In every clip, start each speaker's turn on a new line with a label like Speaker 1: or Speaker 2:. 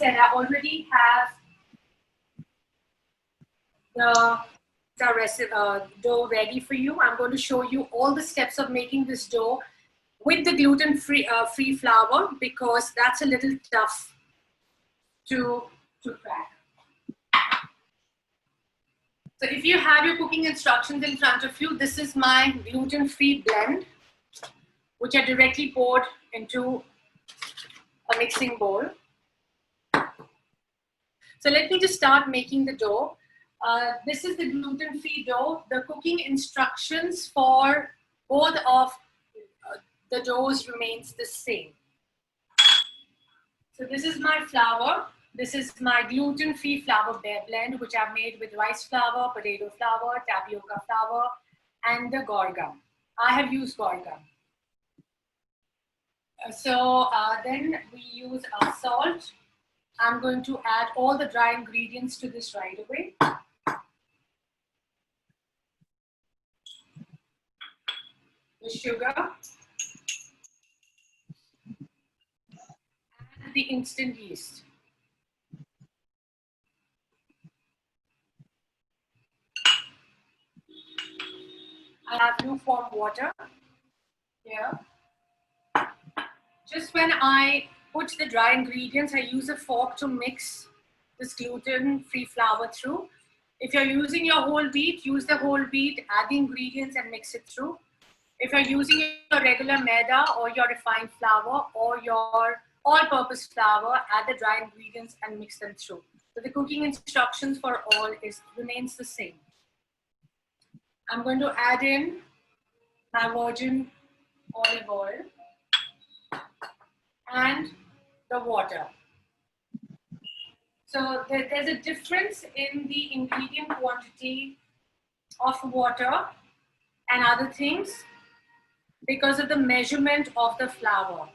Speaker 1: said, I already have the dough ready for you. I'm going to show you all the steps of making this dough with the gluten-free flour, because that's a little tough to crack. So if you have your cooking instructions in front of you, this is my gluten-free blend, which I directly poured into a mixing bowl. So let me just start making the dough. This is the gluten-free dough. The cooking instructions for both of the doughs remains the same. So this is my flour. This is my gluten-free flour blend, which I've made with rice flour, potato flour, tapioca flour, and the guar gum. I have used guar gum. Then we use our salt. I'm going to add all the dry ingredients to this right away. The sugar. And the instant yeast. I have lukewarm water here. Just when I put the dry ingredients, I use a fork to mix this gluten-free flour through. If you're using your whole wheat, use the whole wheat, add the ingredients and mix it through. If you're using your regular maida or your refined flour or your all-purpose flour, add the dry ingredients and mix them through. So the cooking instructions for all remains the same. I'm going to add in my virgin olive oil and the water. So there's a difference in the ingredient quantity of water and other things because of the measurement of the flour.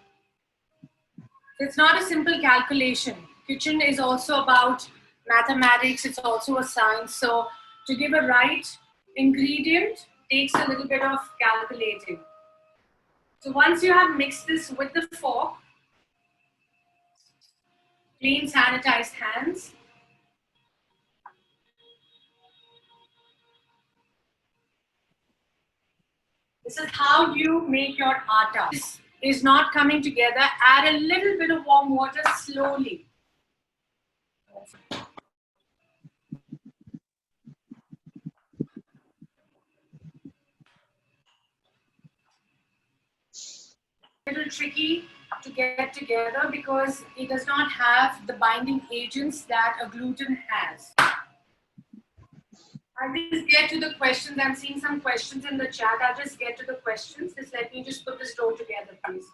Speaker 1: It's not a simple calculation. Kitchen is also about mathematics. It's also a science. So to give a right ingredient takes a little bit of calculating. So once you have mixed this with the fork, clean sanitized hands. This is how you make your atta. This is not coming together. Add a little bit of warm water slowly. A little tricky to get together because it does not have the binding agents that a gluten has. I'll just get to the questions. I'm seeing some questions in the chat. I'll just get to the questions. Just let me just put this dough together, please.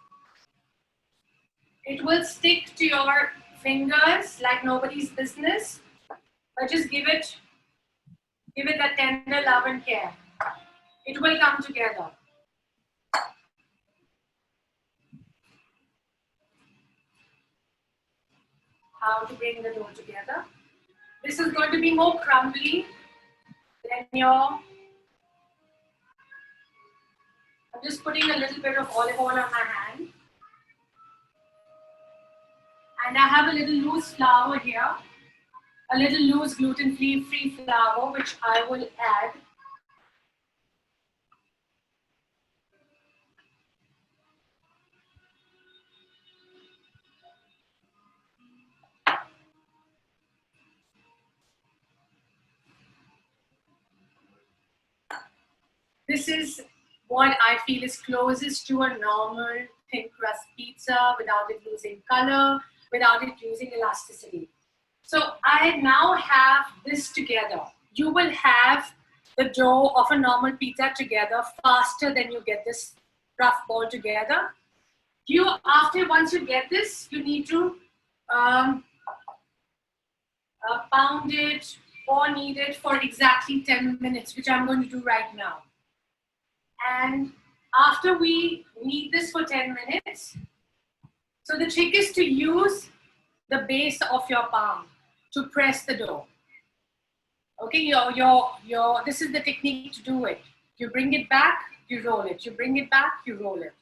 Speaker 1: It will stick to your fingers like nobody's business, but just give it that tender love and care. It will come together. How to bring the dough together. This is going to be more crumbly than your. I'm just putting a little bit of olive oil on my hand. And I have a little loose flour here, a little loose gluten-free flour, which I will add. This is what I feel is closest to a normal thin crust pizza without it losing color, without it losing elasticity. So I now have this together. You will have the dough of a normal pizza together faster than you get this rough ball together. Once you get this, you need to pound it or knead it for exactly 10 minutes, which I'm going to do right now. And after we knead this for 10 minutes, so the trick is to use the base of your palm to press the dough. Okay, this is the technique to do it. You bring it back, you roll it. You bring it back, you roll it.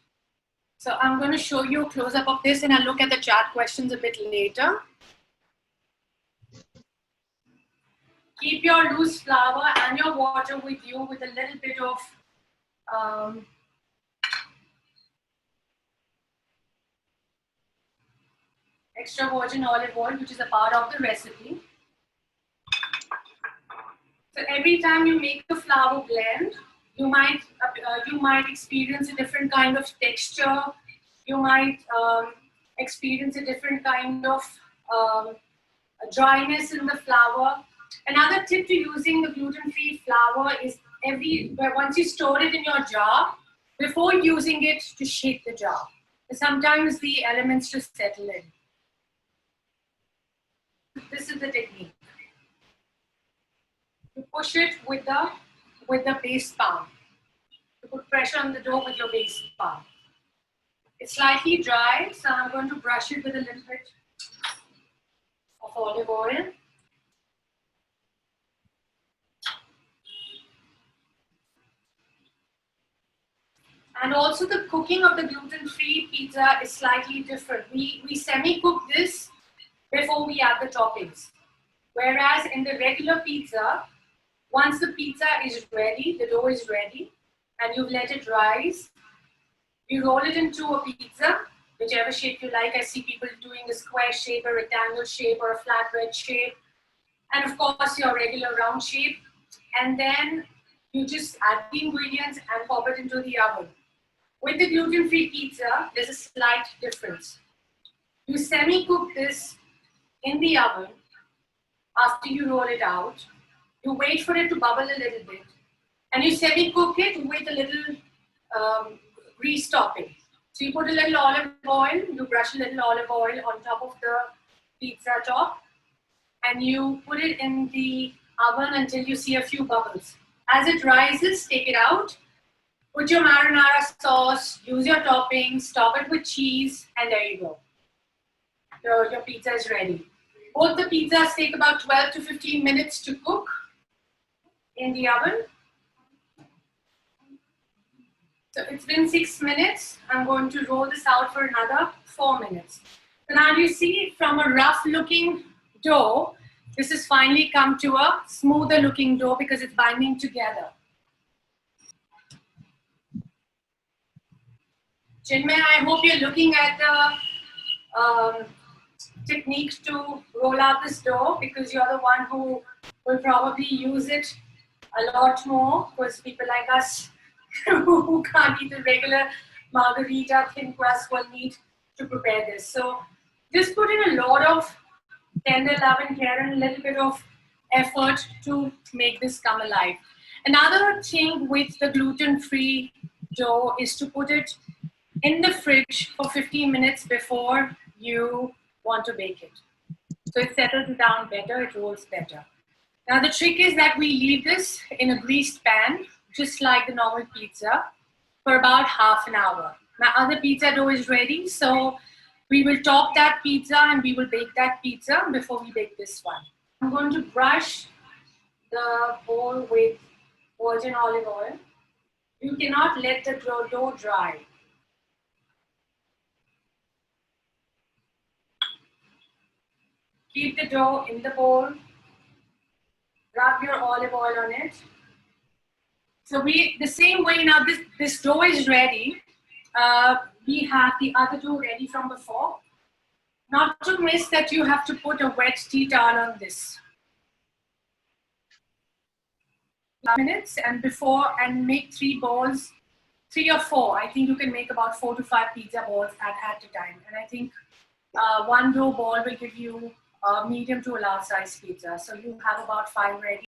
Speaker 1: So I'm going to show you a close-up of this and I'll look at the chat questions a bit later. Keep your loose flour and your water with you with a little bit of extra virgin olive oil, which is a part of the recipe. So every time you make the flour blend, you might experience a different kind of texture. You might experience a different kind of dryness in the flour. Another tip to using the gluten-free flour is once you store it in your jar, before using it, to shake the jar. Sometimes the elements just settle in. This is the technique. You push it with the base palm. You put pressure on the dough with your base palm. It's slightly dry, so I'm going to brush it with a little bit of olive oil. And also the cooking of the gluten-free pizza is slightly different. We semi-cook this before we add the toppings. Whereas in the regular pizza, once the pizza is ready, the dough is ready, and you've let it rise, you roll it into a pizza, whichever shape you like. I see people doing a square shape, a rectangle shape, or a flatbread shape. And of course, your regular round shape. And then you just add the ingredients and pop it into the oven. With the gluten-free pizza, there's a slight difference. You semi-cook this in the oven after you roll it out. You wait for it to bubble a little bit. And you semi-cook it with a little grease topping. So you put a little olive oil, you brush a little olive oil on top of the pizza top, and you put it in the oven until you see a few bubbles. As it rises, take it out. Put your marinara sauce, use your toppings, top it with cheese, and there you go. Your pizza is ready. Both the pizzas take about 12 to 15 minutes to cook in the oven. So it's been 6 minutes. I'm going to roll this out for another 4 minutes. So now you see from a rough looking dough, this has finally come to a smoother looking dough because it's binding together. Chinmay, I hope you're looking at the techniques to roll out this dough because you're the one who will probably use it a lot more because people like us who can't eat the regular margarita thin crust will need to prepare this. So just put in a lot of tender love and care and a little bit of effort to make this come alive. Another thing with the gluten-free dough is to put it in the fridge for 15 minutes before you want to bake it. So it settles down better, it rolls better. Now the trick is that we leave this in a greased pan, just like the normal pizza, for about half an hour. My other pizza dough is ready, so we will top that pizza and we will bake that pizza before we bake this one. I'm going to brush the bowl with virgin olive oil. You cannot let the dough dry. Keep the dough in the bowl. Rub your olive oil on it. So the same way now this dough is ready. We have the other dough ready from before. Not to miss that you have to put a wet tea towel on this. Minutes and make 3 balls, 3 or 4. I think you can make about 4 to 5 pizza balls at a time. And I think one dough ball will give you a medium to a large size pizza. So you have about 5 ready.